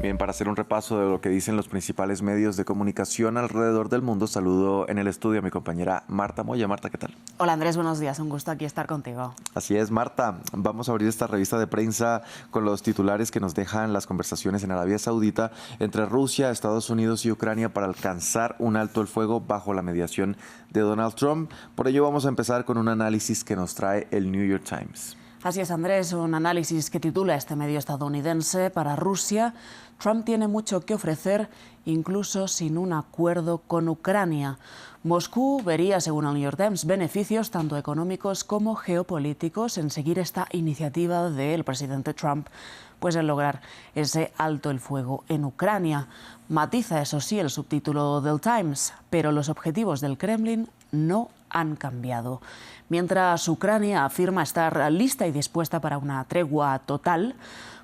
Bien, para hacer un repaso de lo que dicen los principales medios de comunicación alrededor del mundo, saludo en el estudio a mi compañera Marta Moya. Marta, ¿qué tal? Hola Andrés, buenos días, un gusto aquí estar contigo. Así es, Marta. Vamos a abrir esta revista de prensa con los titulares que nos dejan las conversaciones en Arabia Saudita entre Rusia, Estados Unidos y Ucrania para alcanzar un alto el fuego bajo la mediación de Donald Trump. Por ello vamos a empezar con un análisis que nos trae el New York Times. Así es, Andrés, un análisis que titula este medio estadounidense: para Rusia, Trump tiene mucho que ofrecer, incluso sin un acuerdo con Ucrania. Moscú vería, según el New York Times, beneficios tanto económicos como geopolíticos en seguir esta iniciativa del presidente Trump, pues en lograr ese alto el fuego en Ucrania. Matiza, eso sí, el subtítulo del Times, pero los objetivos del Kremlin no han cambiado. Mientras Ucrania afirma estar lista y dispuesta para una tregua total,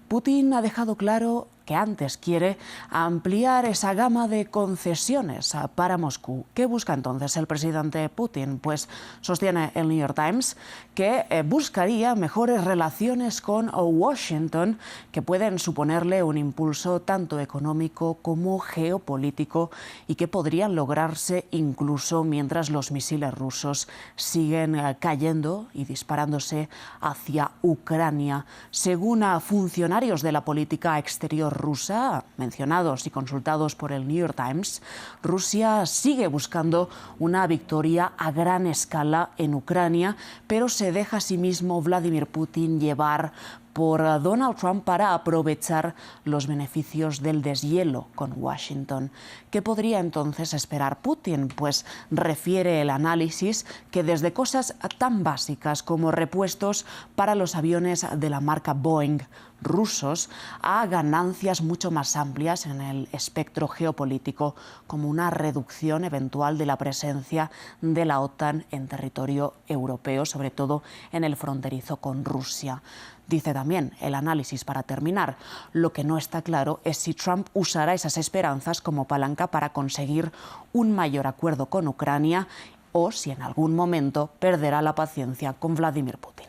Putin ha dejado claro que antes quiere ampliar esa gama de concesiones para Moscú. ¿Qué busca entonces el presidente Putin? Pues sostiene el New York Times que buscaría mejores relaciones con Washington, que pueden suponerle un impulso tanto económico como geopolítico y que podrían lograrse incluso mientras los misiles rusos siguen cayendo y disparándose hacia Ucrania. Según funcionarios de la política exterior rusa, mencionados y consultados por el New York Times, Rusia sigue buscando una victoria a gran escala en Ucrania, pero se deja a sí mismo Vladimir Putin llevar por Donald Trump para aprovechar los beneficios del deshielo con Washington. ¿Qué podría entonces esperar Putin? Pues refiere el análisis que desde cosas tan básicas como repuestos para los aviones de la marca Boeing rusos a ganancias mucho más amplias en el espectro geopolítico, como una reducción eventual de la presencia de la OTAN en territorio europeo, sobre todo en el fronterizo con Rusia. Dice también el análisis, para terminar, lo que no está claro es si Trump usará esas esperanzas como palanca para conseguir un mayor acuerdo con Ucrania o si en algún momento perderá la paciencia con Vladimir Putin.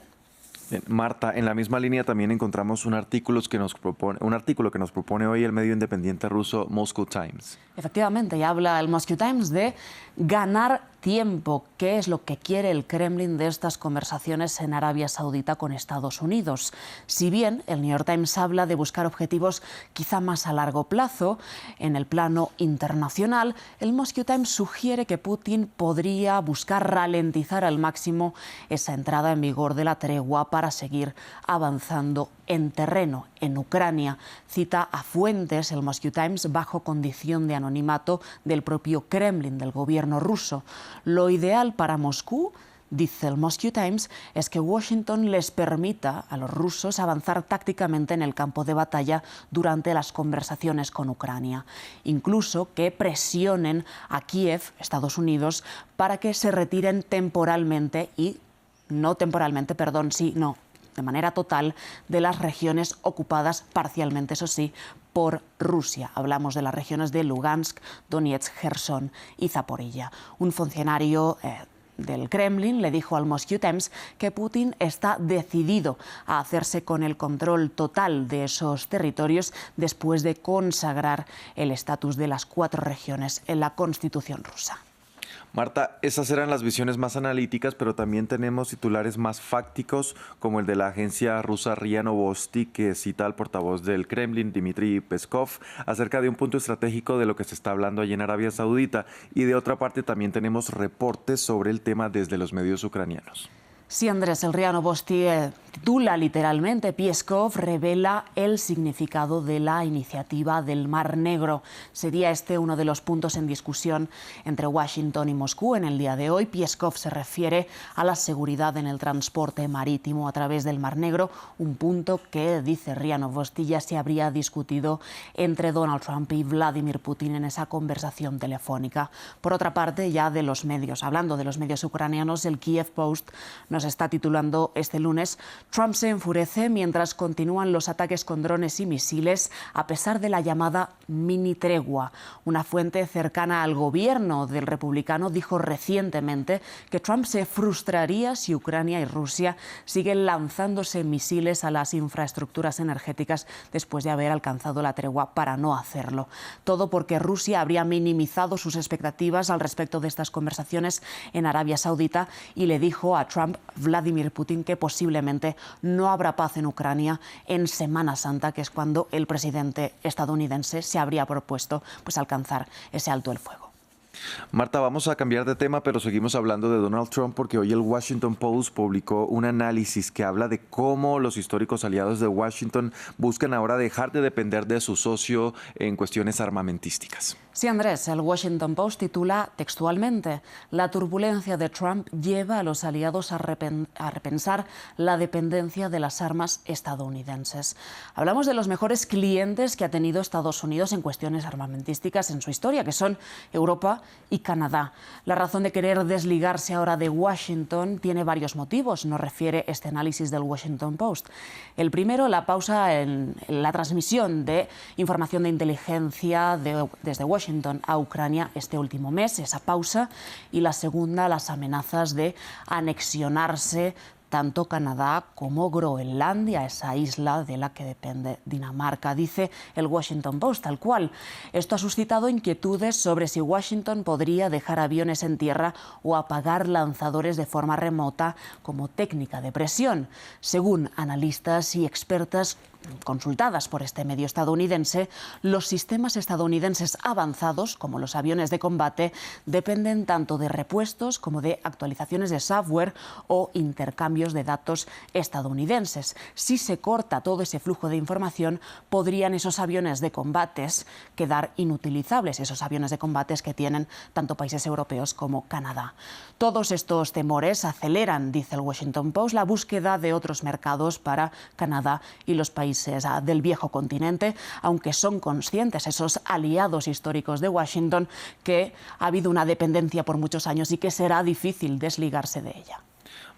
Bien, Marta, en la misma línea también encontramos un artículo que nos propone hoy el medio independiente ruso Moscow Times. Efectivamente, ya habla el Moscow Times de ganar tiempo. ¿Qué es lo que quiere el Kremlin de estas conversaciones en Arabia Saudita con Estados Unidos? Si bien el New York Times habla de buscar objetivos quizá más a largo plazo, en el plano internacional, el Moscow Times sugiere que Putin podría buscar ralentizar al máximo esa entrada en vigor de la tregua para seguir avanzando en terreno en Ucrania. Cita a fuentes el Moscow Times bajo condición de anonimato del propio Kremlin, del gobierno ruso. Lo ideal para Moscú, dice el Moscow Times, es que Washington les permita a los rusos avanzar tácticamente en el campo de batalla durante las conversaciones con Ucrania. Incluso que presionen a Kiev, Estados Unidos, para que se retiren temporalmente de manera total de las regiones ocupadas parcialmente, eso sí, por Rusia. Hablamos de las regiones de Lugansk, Donetsk, Gerson y Zaporilla. Un funcionario del Kremlin le dijo al Moscow Times que Putin está decidido a hacerse con el control total de esos territorios después de consagrar el estatus de las 4 regiones en la Constitución rusa. Marta, esas eran las visiones más analíticas, pero también tenemos titulares más fácticos, como el de la agencia rusa RIA Novosti, que cita al portavoz del Kremlin, Dmitry Peskov, acerca de un punto estratégico de lo que se está hablando allí en Arabia Saudita. Y de otra parte también tenemos reportes sobre el tema desde los medios ucranianos. Sí, Andrés, el RIA Novosti titula literalmente: Peskov revela el significado de la iniciativa del Mar Negro. Sería este uno de los puntos en discusión entre Washington y Moscú en el día de hoy. Peskov se refiere a la seguridad en el transporte marítimo a través del Mar Negro, un punto que, dice RIA Novosti, ya se habría discutido entre Donald Trump y Vladimir Putin en esa conversación telefónica. Por otra parte, ya de los medios, hablando de los medios ucranianos, el Kiev Post nos nos está titulando este lunes, Trump se enfurece mientras continúan los ataques con drones y misiles a pesar de la llamada mini tregua. Una fuente cercana al gobierno del republicano dijo recientemente que Trump se frustraría si Ucrania y Rusia siguen lanzándose misiles a las infraestructuras energéticas después de haber alcanzado la tregua para no hacerlo. Todo porque Rusia habría minimizado sus expectativas al respecto de estas conversaciones en Arabia Saudita y le dijo a Trump, Vladimir Putin, que posiblemente no habrá paz en Ucrania en Semana Santa, que es cuando el presidente estadounidense se habría propuesto alcanzar ese alto el fuego. Marta, vamos a cambiar de tema, pero seguimos hablando de Donald Trump porque hoy el Washington Post publicó un análisis que habla de cómo los históricos aliados de Washington buscan ahora dejar de depender de su socio en cuestiones armamentísticas. Sí, Andrés, el Washington Post titula textualmente: la turbulencia de Trump lleva a los aliados a repensar la dependencia de las armas estadounidenses. Hablamos de los mejores clientes que ha tenido Estados Unidos en cuestiones armamentísticas en su historia, que son Europa y Canadá. La razón de querer desligarse ahora de Washington tiene varios motivos, nos refiere este análisis del Washington Post. El primero, la pausa en la transmisión de información de inteligencia desde Washington a Ucrania este último mes, esa pausa. Y la segunda, las amenazas de anexionarse tanto Canadá como Groenlandia, esa isla de la que depende Dinamarca. Dice el Washington Post tal cual. Esto ha suscitado inquietudes sobre si Washington podría dejar aviones en tierra o apagar lanzadores de forma remota como técnica de presión. Según analistas y expertas consultadas por este medio estadounidense, los sistemas estadounidenses avanzados, como los aviones de combate, dependen tanto de repuestos como de actualizaciones de software o intercambios de datos estadounidenses. Si se corta todo ese flujo de información, podrían esos aviones de combates quedar inutilizables, esos aviones de combates que tienen tanto países europeos como Canadá. Todos estos temores aceleran, dice el Washington Post, la búsqueda de otros mercados para Canadá y los países del viejo continente, aunque son conscientes esos aliados históricos de Washington que ha habido una dependencia por muchos años y que será difícil desligarse de ella.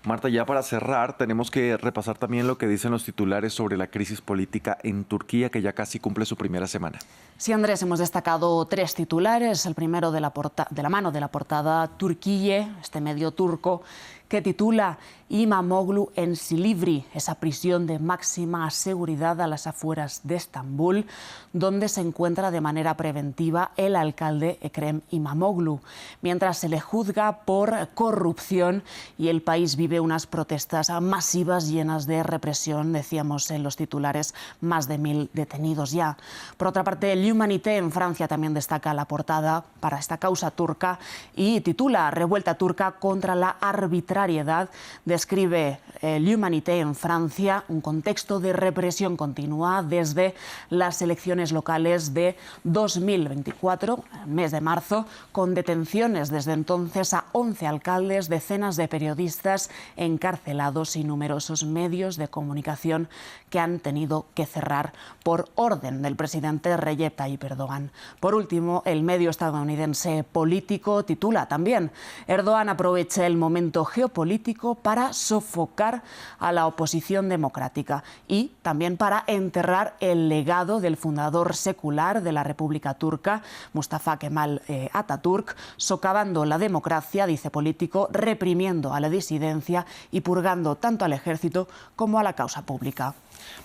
Marta, ya para cerrar, tenemos que repasar también lo que dicen los titulares sobre la crisis política en Turquía, que ya casi cumple su primera semana. Sí, Andrés, hemos destacado tres titulares. El primero de la mano de la portada Türkiye, este medio turco, que titula İmamoğlu en Silivri, esa prisión de máxima seguridad a las afueras de Estambul, donde se encuentra de manera preventiva el alcalde Ekrem İmamoğlu, mientras se le juzga por corrupción y el país vive unas protestas masivas llenas de represión, decíamos en los titulares, más de 1000 detenidos ya. Por otra parte, el L'Humanité en Francia también destaca la portada para esta causa turca y titula Revuelta turca contra la arbitrariedad. Describe L'Humanité en Francia un contexto de represión continua desde las elecciones locales de 2024, mes de marzo, con detenciones desde entonces a 11 alcaldes, decenas de periodistas encarcelados y numerosos medios de comunicación que han tenido que cerrar por orden del presidente Recep Tayyip Erdogan. Por último, el medio estadounidense Político titula también: Erdogan aprovecha el momento geopolítico para sofocar a la oposición democrática y también para enterrar el legado del fundador secular de la República Turca, Mustafa Kemal Atatürk, socavando la democracia, dice Político, reprimiendo a la disidencia y purgando tanto al ejército como a la causa pública.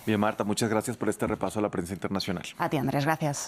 Bien, Marta, muchas gracias por este repaso a la prensa internacional. A ti, Andrés, gracias.